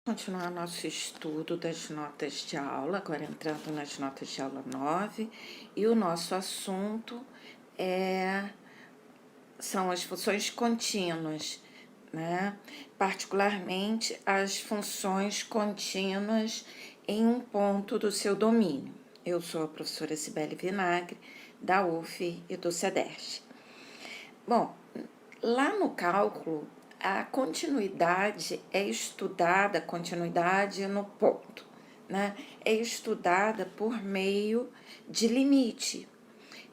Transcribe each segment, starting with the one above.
Continuar nosso estudo das notas de aula, agora entrando nas notas de aula 9, e o nosso assunto são as funções contínuas, né? Particularmente as funções contínuas em um ponto do seu domínio. Eu sou a professora Cibele Vinagre, da UF e do CEDERJ. Bom, lá no cálculo, a continuidade é estudada, continuidade no ponto, né? É estudada por meio de limite.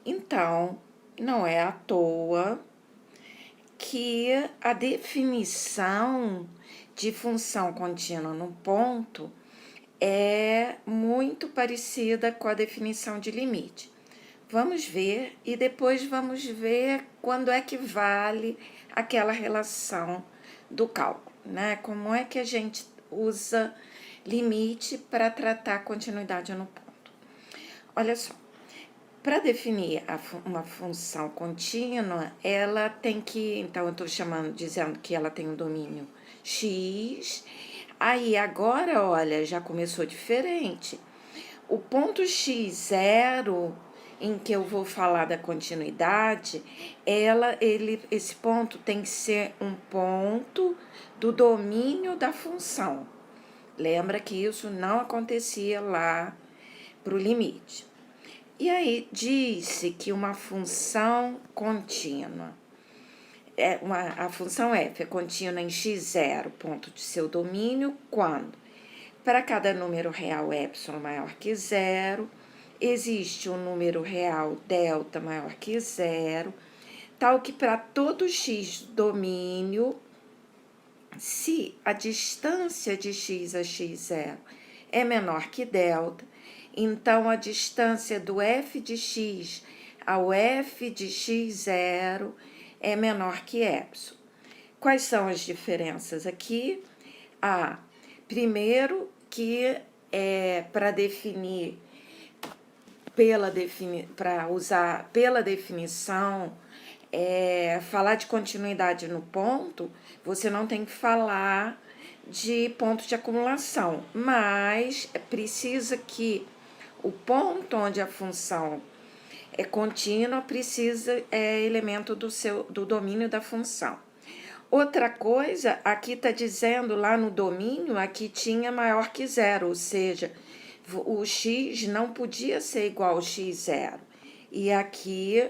Então, não é à toa que a definição de função contínua no ponto é muito parecida com a definição de limite. Vamos ver e depois vamos ver quando é que vale aquela relação do cálculo, né? Como é que a gente usa limite para tratar a continuidade no ponto. Olha só, para definir uma função contínua, ela tem que, então eu estou dizendo que ela tem um domínio x. Aí agora, olha, já começou diferente. O ponto x0 em que eu vou falar da continuidade, esse ponto tem que ser um ponto do domínio da função. Lembra que isso não acontecia lá para o limite. E aí, disse que uma função contínua, a função f é contínua em x0, ponto de seu domínio, quando, para cada número real epsilon maior que zero, existe um número real delta maior que zero, tal que para todo x domínio, se a distância de x a x0 é menor que delta, então a distância do f de x ao f de x0 é menor que epsilon. Quais são as diferenças aqui? Primeiro que para definir para usar pela definição, falar de continuidade no ponto, você não tem que falar de ponto de acumulação, mas precisa que o ponto onde a função é contínua precisa elemento do domínio da função. Outra coisa, aqui está dizendo lá no domínio, aqui tinha maior que zero, ou seja, o x não podia ser igual ao x0. E aqui,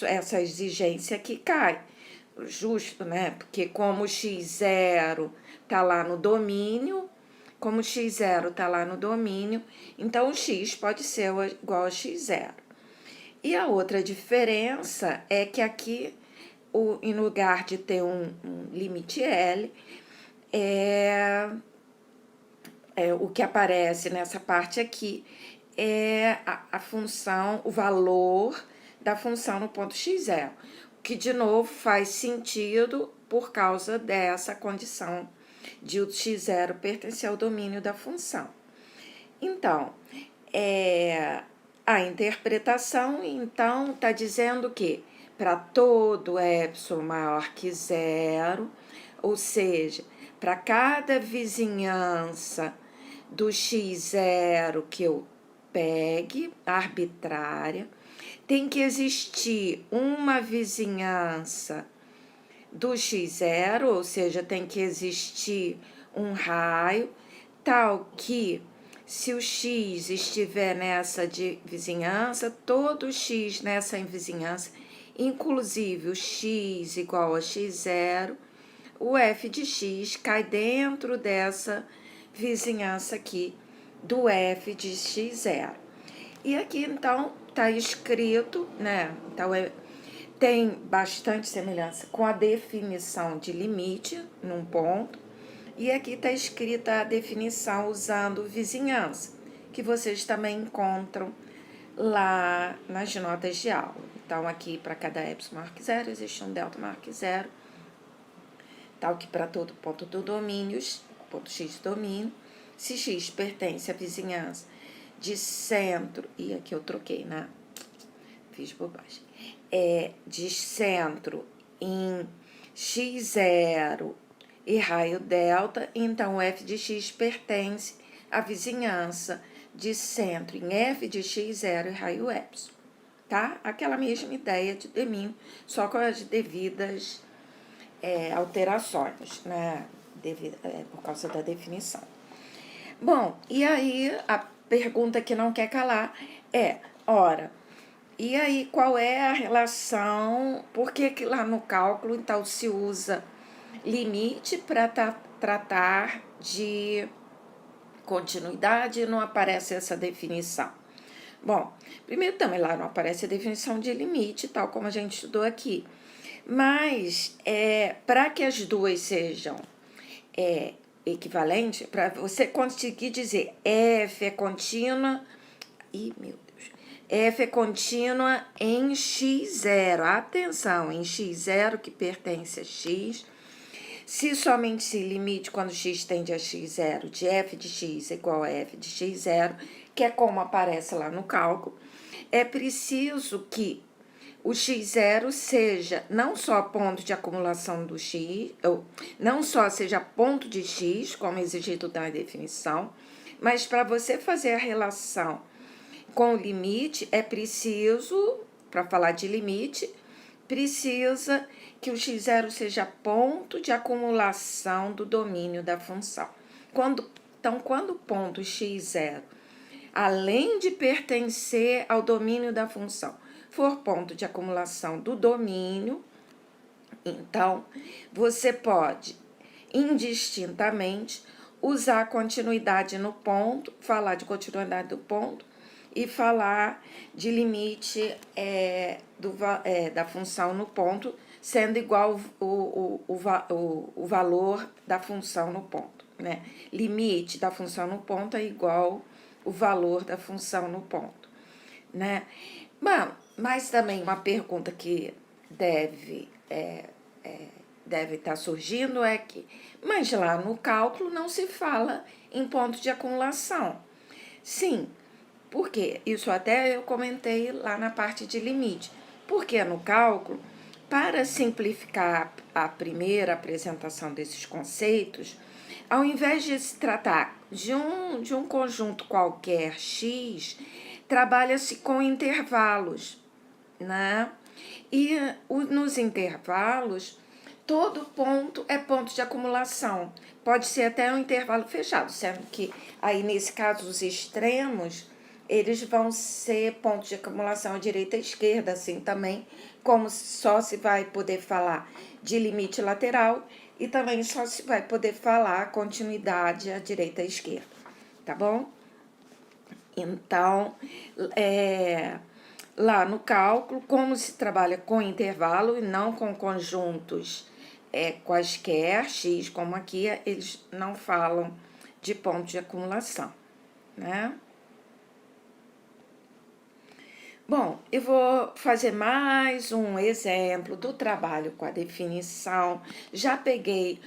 essa exigência aqui cai. Justo, né? Porque como o x0 está lá no domínio, então o x pode ser igual a x0. E a outra diferença é que aqui, em lugar de ter um limite L, o que aparece nessa parte aqui é a função, o valor da função no ponto x0, que de novo faz sentido por causa dessa condição de o x0 pertencer ao domínio da função. Então, a interpretação, então, está dizendo que para todo epsilon maior que zero, ou seja, para cada vizinhança do x0 que eu pegue, arbitrária, tem que existir uma vizinhança do x0, ou seja, tem que existir um raio, tal que, se o x estiver nessa de vizinhança, todo x nessa vizinhança, inclusive o x igual a x0, o f de x cai dentro dessa vizinhança aqui do f de x0. E aqui, então, está escrito, né? Então, tem bastante semelhança com a definição de limite num ponto. E aqui está escrita a definição usando vizinhança, que vocês também encontram lá nas notas de aula. Então, aqui, para cada epsilon maior que zero, existe um delta maior que zero, tal que para todo ponto do domínio, ponto x de domínio, se x pertence à vizinhança de centro, e aqui eu troquei, né? Fiz bobagem. De centro em x0 e raio delta, então o f de x pertence à vizinhança de centro em f de x0 e raio epsilon, tá? Aquela mesma ideia de domínio, só com as devidas alterações, né? Por causa da definição. Bom, e aí a pergunta que não quer calar é, ora, e aí qual é a relação, por que lá no cálculo, então, se usa limite para tratar de continuidade e não aparece essa definição? Bom, primeiro também lá não aparece a definição de limite, tal como a gente estudou aqui. Mas, para que as duas sejam equivalentes, para você conseguir dizer f é contínua, meu Deus, f é contínua em x0, atenção, em x0 que pertence a x, se somente se limite quando x tende a x0 de f de x igual a f de x0, que é como aparece lá no cálculo, é preciso que o x0 seja não só ponto de acumulação do x, ou não só seja ponto de x, como exigido na definição, mas para você fazer a relação com o limite, é preciso, para falar de limite, precisa que o x0 seja ponto de acumulação do domínio da função. Então, quando o ponto x0, além de pertencer ao domínio da função, for ponto de acumulação do domínio, então, você pode, indistintamente, usar a continuidade no ponto, falar de continuidade do ponto, e falar de limite da função no ponto, sendo igual o valor da função no ponto, né? Limite da função no ponto é igual o valor da função no ponto, né? Bom, mas também uma pergunta que deve estar surgindo é que, mas lá no cálculo não se fala em ponto de acumulação. Sim, porque isso até eu comentei lá na parte de limite. Porque no cálculo, para simplificar a primeira apresentação desses conceitos, ao invés de se tratar de um conjunto qualquer X, trabalha-se com intervalos, né? E nos intervalos, todo ponto é ponto de acumulação. Pode ser até um intervalo fechado, sendo que aí, nesse caso, os extremos, eles vão ser pontos de acumulação à direita e à esquerda, assim também, como só se vai poder falar de limite lateral e também só se vai poder falar continuidade à direita e à esquerda, tá bom? Então, lá no cálculo, como se trabalha com intervalo e não com conjuntos quaisquer, x, como aqui, eles não falam de ponto de acumulação, né? Bom, eu vou fazer mais um exemplo do trabalho com a definição. Já peguei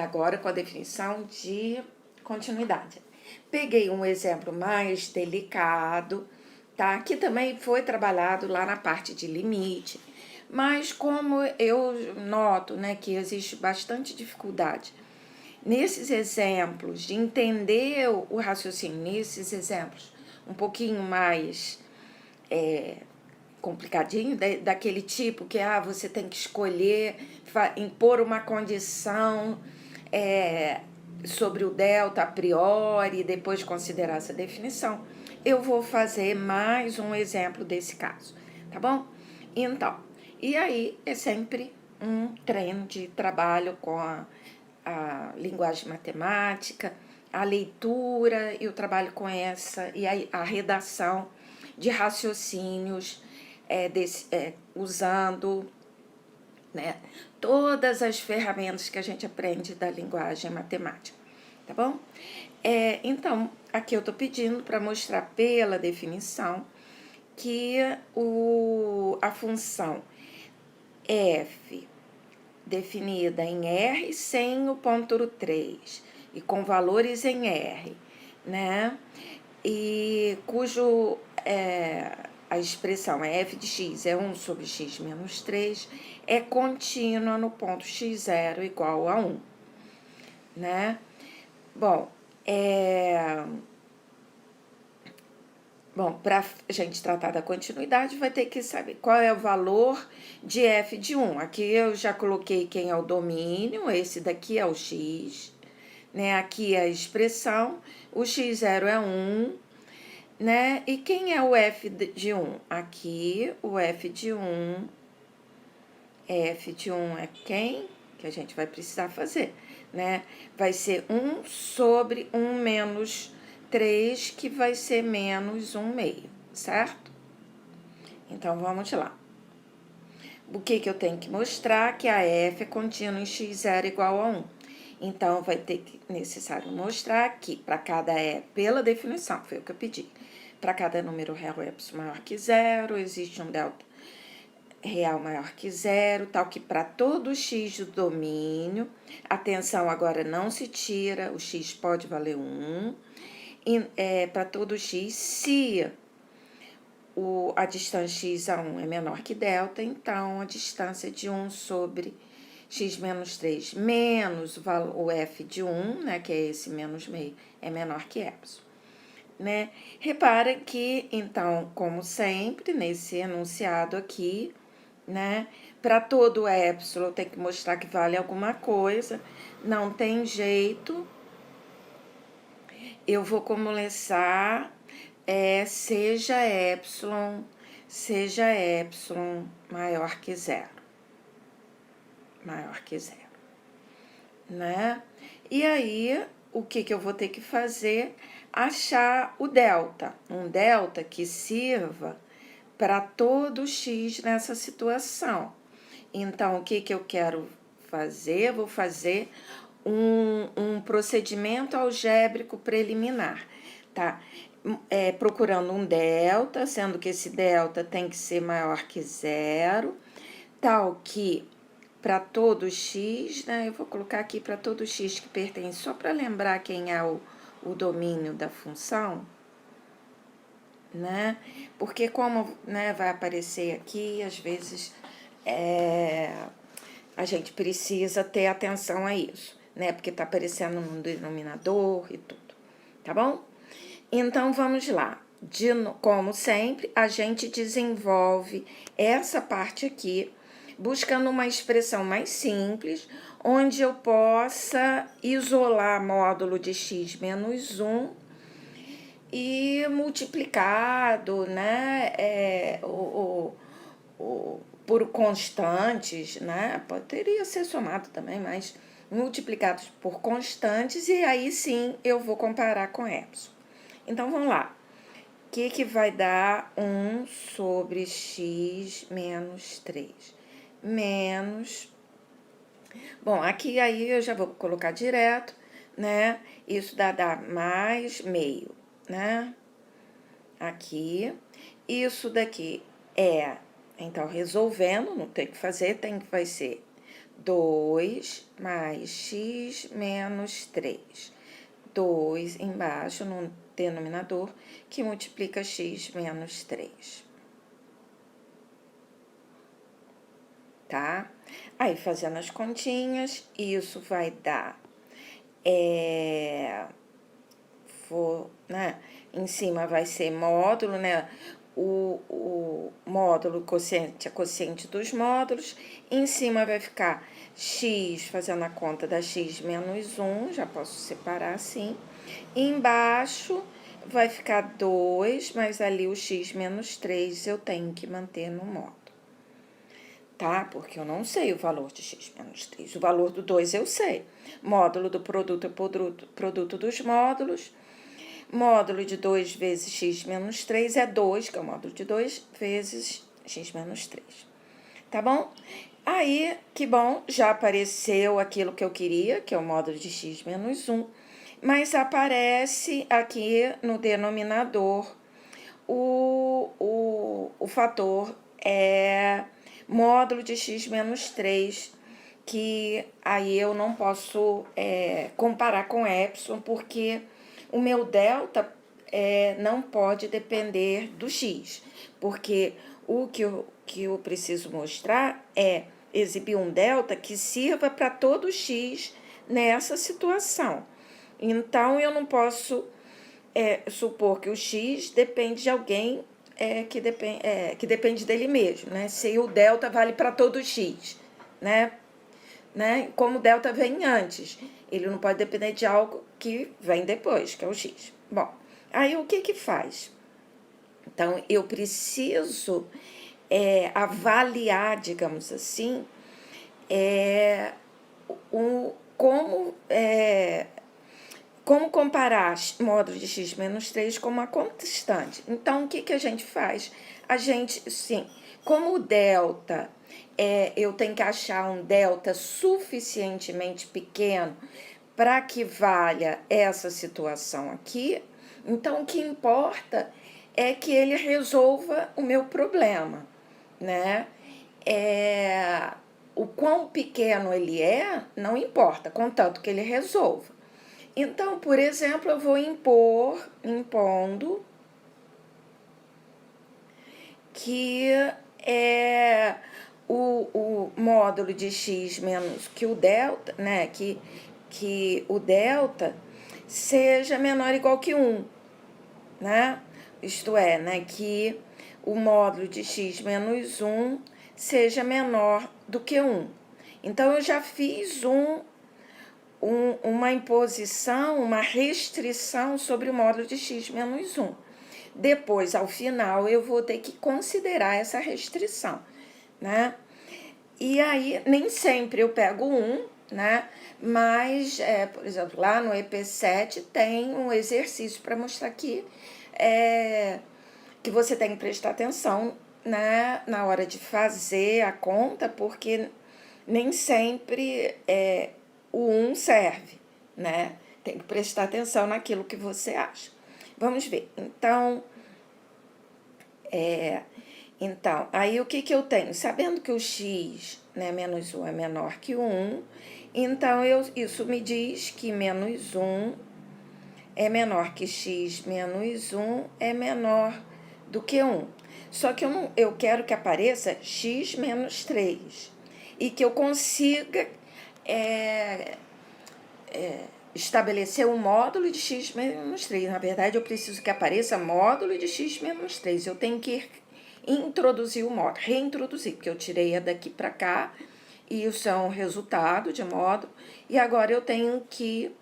agora com a definição de continuidade. Peguei um exemplo mais delicado, tá? Que também foi trabalhado lá na parte de limite, mas como eu noto, né, que existe bastante dificuldade nesses exemplos de entender o raciocínio, nesses exemplos um pouquinho mais complicadinho, daquele tipo que você tem que escolher, impor uma condição sobre o delta a priori e depois considerar essa definição, eu vou fazer mais um exemplo desse caso, tá bom? Então, e aí é sempre um treino de trabalho com a linguagem matemática, a leitura e o trabalho com essa, e a redação de raciocínios usando, né, todas as ferramentas que a gente aprende da linguagem matemática, tá bom? Então, aqui eu estou pedindo para mostrar pela definição que a função f definida em R sem o ponto 3 e com valores em R, né? E cujo a expressão f de x é 1 sobre x menos 3, é contínua no ponto x0 igual a 1, né? Bom, para a gente tratar da continuidade, vai ter que saber qual é o valor de f de 1. Aqui eu já coloquei quem é o domínio, esse daqui é o x, né? Aqui é a expressão, o x0 é 1, né? E quem é o f de 1? Aqui, o f de 1 é quem? Que a gente vai precisar fazer, né? Vai ser 1 sobre 1 menos 3, que vai ser menos 1 meio, certo? Então, vamos lá. O que eu tenho que mostrar? Que a f é contínua em x0 igual a 1. Então, vai ter que necessário mostrar que para cada pela definição, foi o que eu pedi. Para cada número real epsilon maior que zero, existe um delta real maior que zero, tal que para todo x do domínio, atenção, agora não se tira, o x pode valer 1, para todo x, se a distância x a 1 é menor que delta, então a distância de 1 sobre x menos 3 menos o f de 1, né, que é esse menos meio, é menor que epsilon. Né? Repara que, então, como sempre, nesse enunciado aqui, né? Para todo epsilon tem que mostrar que vale alguma coisa, não tem jeito. Eu vou começar, seja epsilon maior que zero. Maior que zero, né? E aí, o que eu vou ter que fazer? Achar o delta. Um delta que sirva para todo x nessa situação. Então, o que eu quero fazer? Vou fazer um procedimento algébrico preliminar, tá? Procurando um delta, sendo que esse delta tem que ser maior que zero, tal que para todo x, né? Eu vou colocar aqui para todo x que pertence, só para lembrar quem é o domínio da função, né? Porque como, né, vai aparecer aqui, às vezes a gente precisa ter atenção a isso, né? Porque tá aparecendo no denominador e tudo, tá bom? Então, vamos lá. Como sempre, a gente desenvolve essa parte aqui, buscando uma expressão mais simples, onde eu possa isolar módulo de x menos 1 e multiplicado, né, por constantes, né, poderia ser somado também, mas multiplicados por constantes, e aí sim eu vou comparar com epsilon. Então, vamos lá. O que vai dar 1 sobre x menos 3? Menos... Bom, aqui aí eu já vou colocar direto, né? Isso dá mais meio, né? Aqui. Isso daqui então, resolvendo, não tem que fazer, vai ser 2 mais x menos 3. 2 embaixo no denominador, que multiplica x menos 3. Tá? Aí, fazendo as continhas, isso vai dar... né? Em cima vai ser módulo, né? O módulo quociente, a quociente dos módulos. Em cima vai ficar x, fazendo a conta da x menos 1, já posso separar assim. E embaixo vai ficar 2, mas ali o x menos 3 eu tenho que manter no módulo. Tá? Porque eu não sei o valor de x menos 3. O valor do 2 eu sei. Módulo do produto é produto dos módulos. Módulo de 2 vezes x menos 3 é 2, que é o módulo de 2 vezes x menos 3. Tá bom? Aí, que bom, já apareceu aquilo que eu queria, que é o módulo de x menos 1, mas aparece aqui no denominador o fator módulo de x menos 3, que aí eu não posso comparar com epsilon, porque o meu delta não pode depender do x, porque o que eu preciso mostrar é exibir um delta que sirva para todo x nessa situação. Então, eu não posso supor que o X depende de alguém que depende dele mesmo, né? Se o delta vale para todo X, né? Como o delta vem antes, ele não pode depender de algo que vem depois, que é o X. Bom, aí o que faz? Então, eu preciso avaliar, digamos assim, como comparar módulo de x menos 3 com uma constante. Então, o que a gente faz? A gente, sim, como o delta, eu tenho que achar um delta suficientemente pequeno para que valha essa situação aqui, então o que importa é que ele resolva o meu problema, né? O quão pequeno ele não importa, contanto que ele resolva. Então, por exemplo, eu vou impondo que o módulo de x menos que o delta, né, que o delta seja menor ou igual que 1, né? Isto é, né, que o módulo de x menos 1 seja menor do que 1. Então, eu já fiz uma imposição, uma restrição sobre o módulo de x menos 1. Depois, ao final, eu vou ter que considerar essa restrição, né? E aí, nem sempre eu pego 1, né? Mas, por exemplo, lá no EP7 tem um exercício para mostrar que você tem que prestar atenção, né, na hora de fazer a conta, porque nem sempre o 1 serve, né? Tem que prestar atenção naquilo que você acha. Vamos ver. Então, aí o que eu tenho? Sabendo que o x, né, menos 1 é menor que 1, então isso me diz que menos 1 é menor que x menos 1 é menor do que 1. Só que eu quero que apareça x menos 3 e que eu consiga estabelecer um módulo de x menos 3. Na verdade, eu preciso que apareça módulo de x menos 3. Eu tenho que introduzir o módulo, reintroduzir, porque eu tirei a daqui para cá, e isso é um resultado de módulo, e agora eu tenho que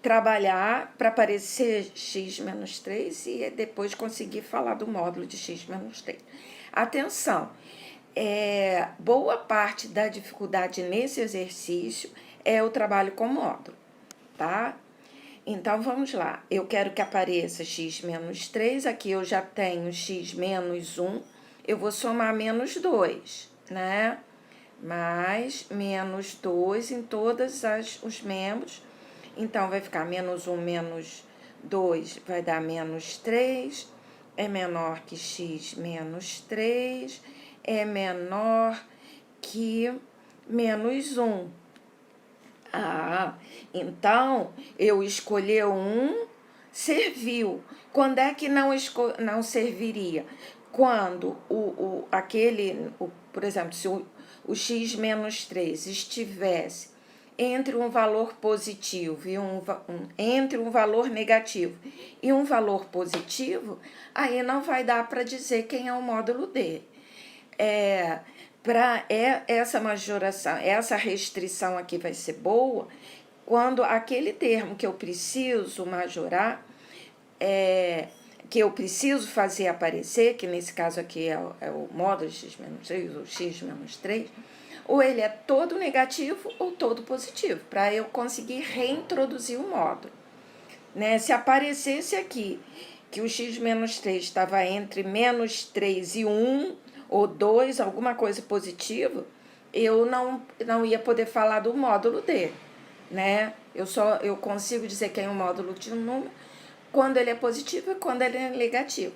trabalhar para aparecer x menos 3 e depois conseguir falar do módulo de x menos 3. Atenção, boa parte da dificuldade nesse exercício é o trabalho com módulo, tá? Então, vamos lá. Eu quero que apareça x menos 3, aqui eu já tenho x menos 1, eu vou somar menos 2, né? Mais menos 2 em todos os membros. Então, vai ficar menos 1 menos 2 vai dar menos 3, é menor que x menos 3, é menor que menos 1. Então, eu escolher 1, serviu. Quando é que não serviria? Quando por exemplo, se o x menos 3 estivesse entre um valor positivo e entre um valor negativo e um valor positivo, aí não vai dar para dizer quem é o módulo dele. Para essa majoração, essa restrição aqui vai ser boa quando aquele termo que eu preciso majorar, que eu preciso fazer aparecer, que nesse caso aqui é o módulo x menos 3 ou x menos 3, ou ele é todo negativo ou todo positivo, para eu conseguir reintroduzir o módulo. Né? Se aparecesse aqui que o x menos 3 estava entre menos 3 e 1, ou 2, alguma coisa positiva, eu não ia poder falar do módulo dele, né? Eu consigo dizer que é um módulo de um número quando ele é positivo e quando ele é negativo.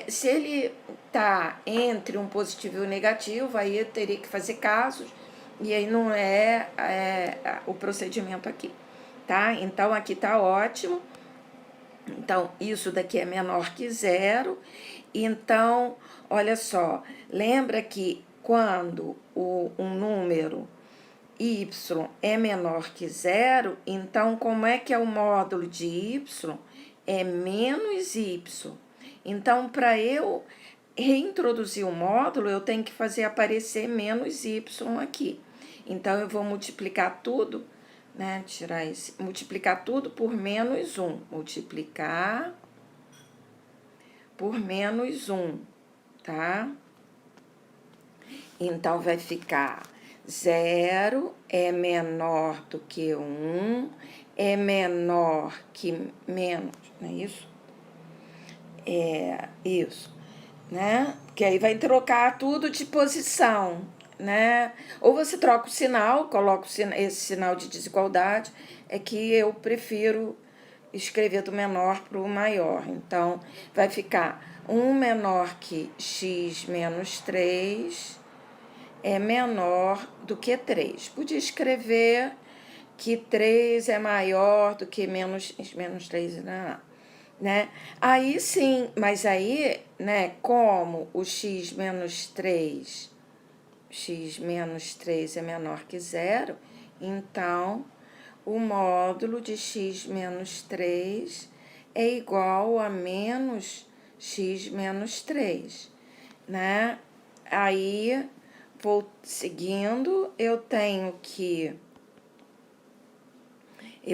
Se ele está entre um positivo e um negativo, aí eu teria que fazer casos, e aí não o procedimento aqui, tá? Então, aqui está ótimo. Então, isso daqui é menor que 0. Então, olha só, lembra que quando um número y é menor que zero, então como é que é o módulo de y? É menos y. Então, para eu reintroduzir o módulo, eu tenho que fazer aparecer menos y aqui. Então, eu vou multiplicar tudo, né? Tirar esse, multiplicar tudo por menos 1. Multiplicar por menos 1, tá? Então, vai ficar 0 é menor do que 1, é menor que menos, não é isso? É isso, né? Porque aí vai trocar tudo de posição, né? Ou você troca o sinal, coloca esse sinal de desigualdade, é que eu prefiro escrever do menor para o maior. Então, vai ficar 1 menor que x menos 3 é menor do que 3. Podia escrever que 3 é maior do que menos 3, né? Aí sim, mas aí, né, como o x menos 3 é menor que zero, então o módulo de x menos 3 é igual a menos x menos 3, né? Aí, vou seguindo, eu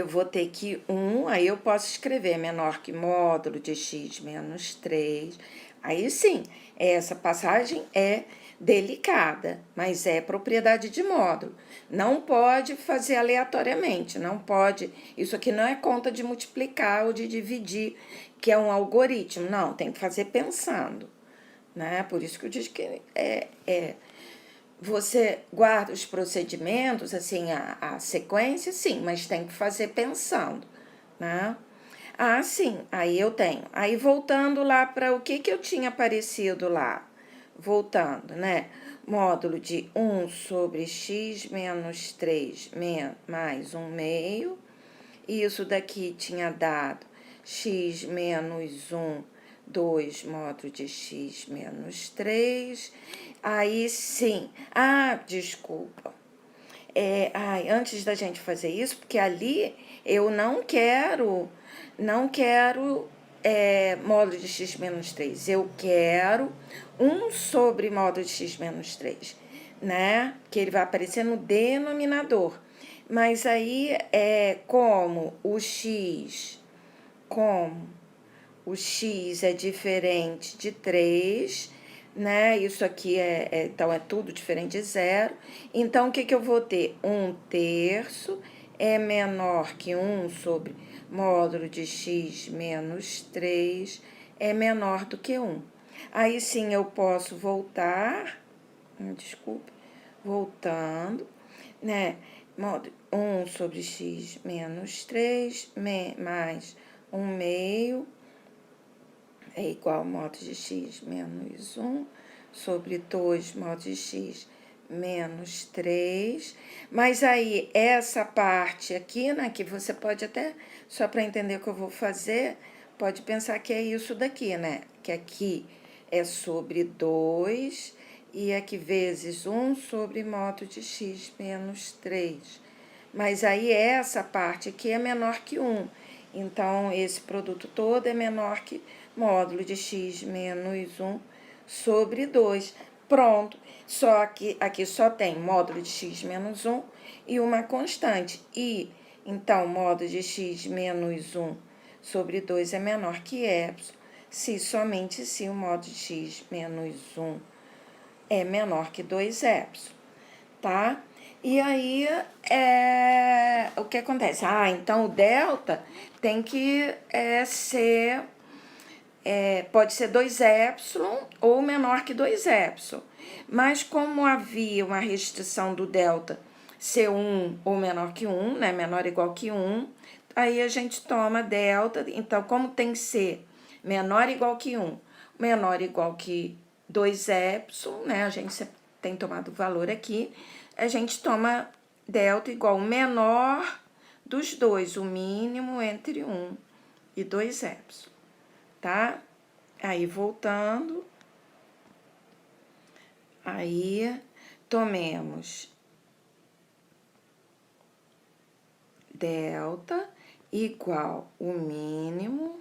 vou ter que 1, aí eu posso escrever menor que módulo de x menos 3. Aí sim, essa passagem é delicada, mas é propriedade de módulo. Não pode fazer aleatoriamente, não pode. Isso aqui não é conta de multiplicar ou de dividir, que é um algoritmo. Não, tem que fazer pensando, né? Por isso que eu disse que você guarda os procedimentos, assim, a sequência, sim, mas tem que fazer pensando, né? Ah, sim, aí eu tenho. Aí, voltando lá para o que eu tinha aparecido lá, voltando, né? Módulo de 1 sobre x menos 3 mais 1 meio. Isso daqui tinha dado x menos 1, 2 módulo de x menos 3. Aí sim. Ah, desculpa. Antes da gente fazer isso, porque ali eu não quero módulo de x menos 3. Eu quero 1 sobre módulo de x menos 3, né? Que ele vai aparecer no denominador. Mas aí, como o x é diferente de 3, né? Isso aqui então é tudo diferente de zero. Então, o que eu vou ter? 1/3 é menor que 1 sobre módulo de x menos 3 é menor do que 1. Aí sim eu posso voltar, desculpa, voltando, né? 1 sobre x menos 3 mais 1 meio é igual a módulo de x menos 1 sobre 2 módulo de x menos 3. Mas aí, essa parte aqui, né, que você pode até, só para entender o que eu vou fazer, pode pensar que é isso daqui, né? Que aqui é sobre 2 e aqui vezes 1 sobre módulo de x menos 3. Mas aí, essa parte aqui é menor que 1. Então, esse produto todo é menor que módulo de x menos 1 sobre 2. Pronto. Só que aqui só tem módulo de x menos 1 e uma constante. E, então, módulo de x menos 1 sobre 2 é menor que epsilon, somente se o módulo de x menos 1 é menor que 2 epsilon, tá? E aí, o que acontece? Então o delta tem que ser, pode ser 2 epsilon ou menor que 2 epsilon. Mas como havia uma restrição do delta ser 1 ou menor que 1, né, menor ou igual que 1, aí a gente toma delta, então como tem que ser menor ou igual que 1, menor ou igual que 2 epsilon, né, a gente tem tomado o valor aqui, a gente toma delta igual ao menor dos dois, o mínimo entre 1 e 2 epsilon, tá? Aí, voltando, aí, tomemos delta igual o mínimo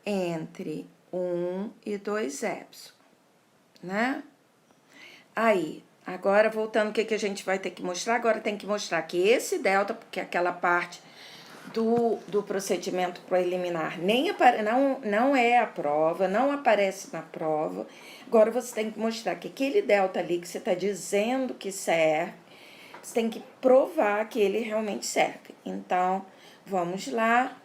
entre 1 e 2 épsilon, né? Aí, agora voltando, o que a gente vai ter que mostrar? Agora tem que mostrar que esse delta, porque aquela parte do procedimento preliminar não é a prova, não aparece na prova. Agora você tem que mostrar que aquele delta ali que você está dizendo que serve, você tem que provar que ele realmente serve. Então, vamos lá.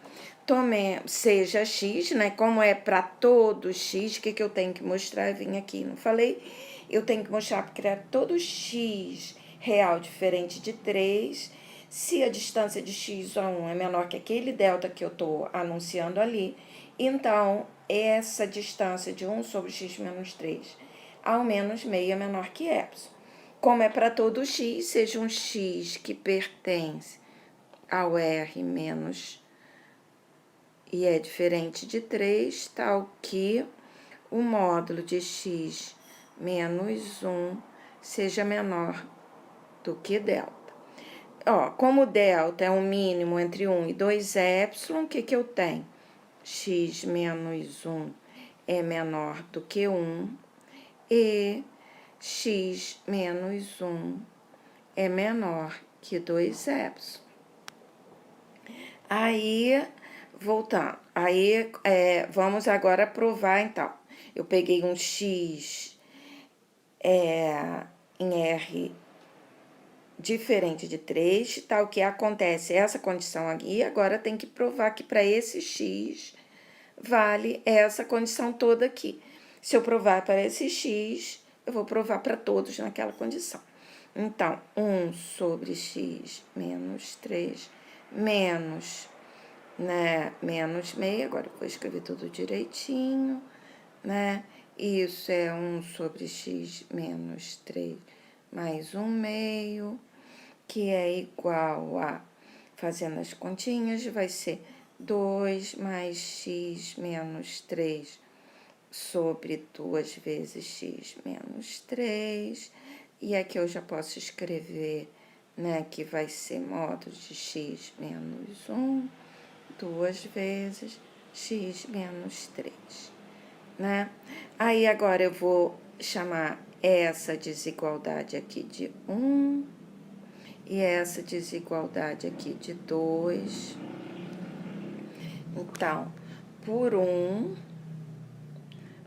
Seja x, né? Como é para todo x, o que eu tenho que mostrar? Eu vim aqui, não falei? Eu tenho que mostrar porque é todo x real diferente de 3, se a distância de x a 1 é menor que aquele delta que eu estou anunciando ali, então essa distância de 1 sobre x menos 3 ao menos meio é menor que epsilon. Como é para todo x, seja um x que pertence ao R menos e é diferente de 3, tal que o módulo de x menos 1 seja menor do que delta. Ó, como delta é um mínimo entre 1 e 2 épsilon, o que eu tenho? X menos 1 é menor do que 1 e x menos 1 é menor que 2 épsilon. Aí, voltando, aí vamos agora provar, então. Eu peguei um x em R diferente de 3, tal que acontece essa condição aqui, agora tem que provar que para esse x vale essa condição toda aqui. Se eu provar para esse x, eu vou provar para todos naquela condição. Então, 1 sobre x menos 3 menos, né, menos meio, agora eu vou escrever tudo direitinho, né? Isso é 1 sobre x menos 3 mais 1 meio, que é igual a, fazendo as continhas, vai ser 2 mais x menos 3 sobre 2 vezes x menos 3. E aqui eu já posso escrever, né, que vai ser módulo de x menos 1, 2 vezes x menos 3, né? Aí agora eu vou chamar essa desigualdade aqui de 1 e essa desigualdade aqui de 2. Então, por 1,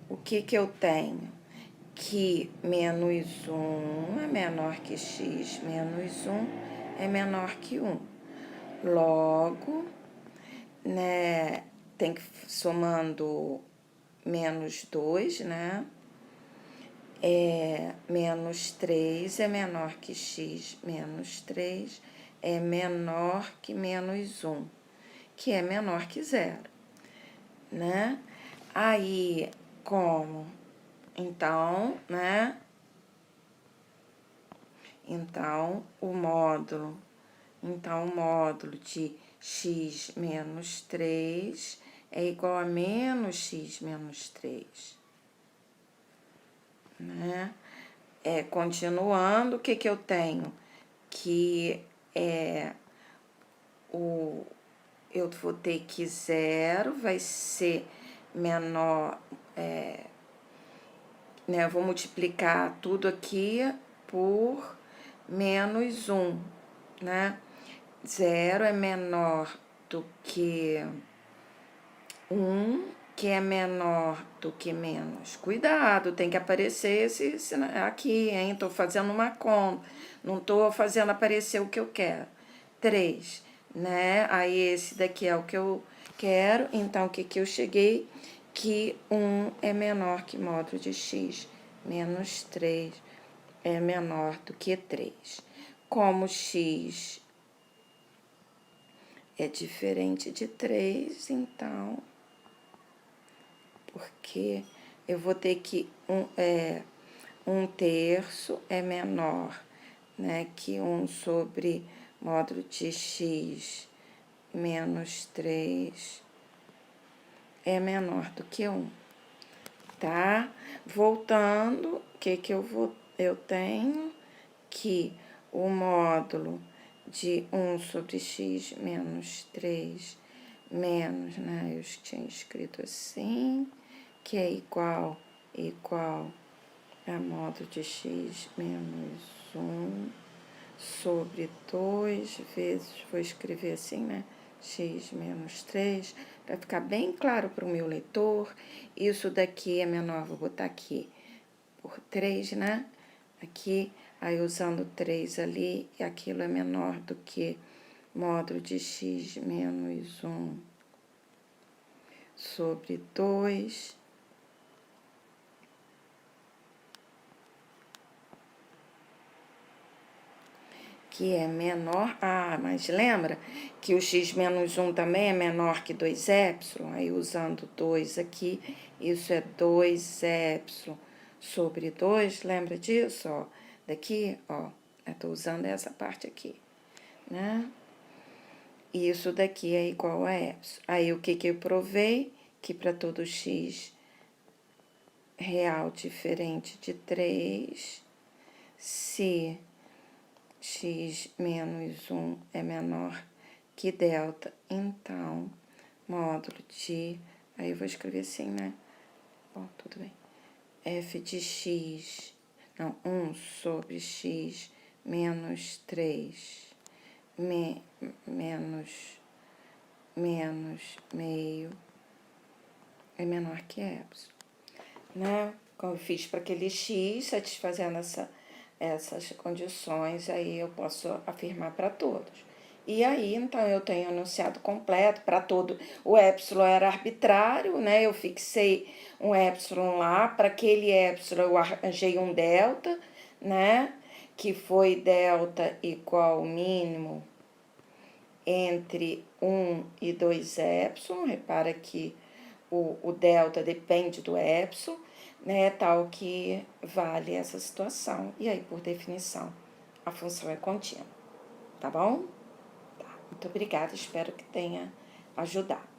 o que eu tenho? Que menos 1 é menor que x menos 1 é menor que 1. Logo, né, tem que somando menos 2, né? Menos 3 é menor que x menos 3 é menor que menos 1, que é menor que 0, né? Aí, como? Então, né? Então, o módulo de x menos 3 é igual a menos x menos 3, né? Continuando, o que eu tenho? Que eu vou ter que 0 vai ser menor, né? Eu vou multiplicar tudo aqui por menos 1, né? 0 é menor do que 1, que é menor do que menos. Cuidado, tem que aparecer esse aqui, hein? Tô fazendo uma conta, não tô fazendo aparecer o que eu quero. 3, né? Aí esse daqui é o que eu quero, então o que eu cheguei? Que 1 é menor que módulo de x menos 3 é menor do que 3. Como x é diferente de 3, então, porque eu vou ter que 1 terço é menor, né, que 1 sobre módulo de x menos 3 é menor do que 1, tá? Voltando, o que eu tenho? Que o módulo de 1 sobre x menos 3 menos, né, eu tinha escrito assim, que é igual a modo de x menos 1 sobre 2 vezes, vou escrever assim, né, x menos 3, para ficar bem claro para o meu leitor. Isso daqui é menor, vou botar aqui por 3, né, aqui, aí usando 3 ali, e aquilo é menor do que módulo de x menos 1 sobre 2, que é menor, mas lembra que o x menos 1 também é menor que 2ε, aí usando 2 aqui, isso é 2ε sobre 2, lembra disso, ó, daqui, ó, eu tô usando essa parte aqui, né? Isso daqui é igual a ε. Aí, o que eu provei? Que para todo x real diferente de 3, se x menos 1 é menor que delta, então, módulo de... Aí, eu vou escrever assim, né? Bom, tudo bem. F de x... Não, 1 sobre x menos 3 menos meio é menor que ε, né? Como eu fiz para aquele x, satisfazendo essas condições, aí eu posso afirmar para todos. E aí, então, eu tenho enunciado completo para todo. O epsilon era arbitrário, né? Eu fixei um epsilon lá, para aquele epsilon eu arranjei um delta, né? Que foi delta igual ao mínimo entre 1 e 2 epsilon, repara que o delta depende do epsilon, né, tal que vale essa situação. E aí, por definição, a função é contínua, tá bom? Tá, muito obrigada, espero que tenha ajudado.